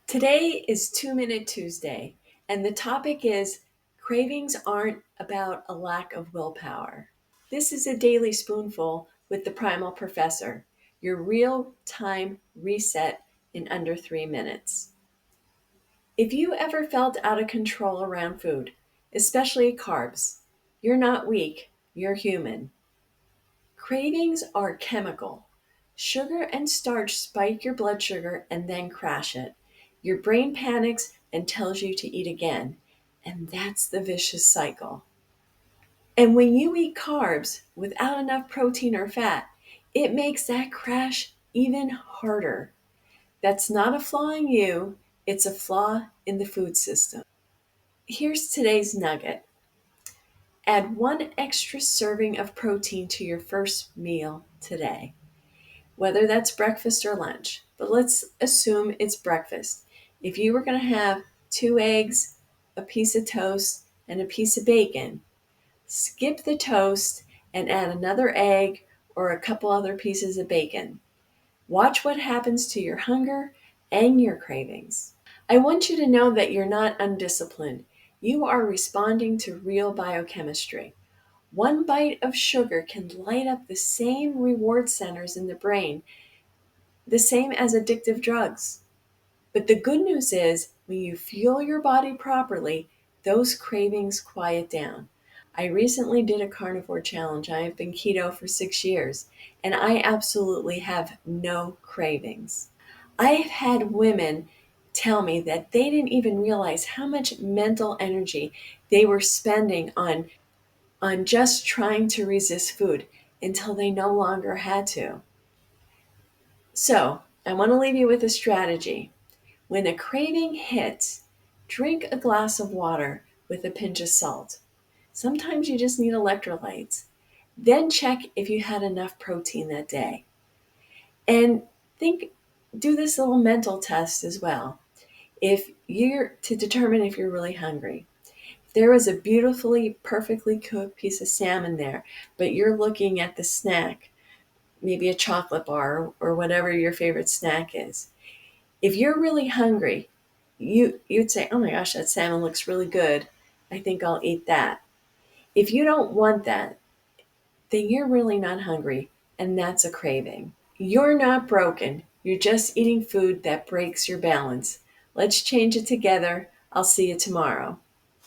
Today is 2 Minute Tuesday, and the topic is cravings aren't about a lack of willpower. This is a Daily Spoonful with the Primal Professor, your real time reset in under 3 minutes. If you ever felt out of control around food, especially carbs, you're not weak, you're human. Cravings are chemical. Sugar and starch spike your blood sugar and then crash it. Your brain panics and tells you to eat again. And that's the vicious cycle. And when you eat carbs without enough protein or fat, it makes that crash even harder. That's not a flaw in you, it's a flaw in the food system. Here's today's nugget. Add one extra serving of protein to your first meal today, whether that's breakfast or lunch. But let's assume it's breakfast. If you were going to have 2 eggs, a piece of toast, and a piece of bacon, skip the toast and add another egg or a couple other pieces of bacon. Watch what happens to your hunger and your cravings. I want you to know that you're not undisciplined. You are responding to real biochemistry. One bite of sugar can light up the same reward centers in the brain, the same as addictive drugs. But the good news is, when you fuel your body properly, those cravings quiet down. I recently did a carnivore challenge. I have been keto for 6 years, and I absolutely have no cravings. I've had women tell me that they didn't even realize how much mental energy they were spending on just trying to resist food until they no longer had to. So, I want to leave you with a strategy. When a craving hits, drink a glass of water with a pinch of salt. Sometimes you just need electrolytes. Then check if you had enough protein that day. And think, do this little mental test as well. If you're to determine if you're really hungry. If there was a beautifully, perfectly cooked piece of salmon there, but you're looking at the snack, maybe a chocolate bar or whatever your favorite snack is. If you're really hungry, you'd say, "Oh my gosh, that salmon looks really good. I think I'll eat that." If you don't want that, then you're really not hungry, and that's a craving. You're not broken. You're just eating food that breaks your balance. Let's change it together. I'll see you tomorrow.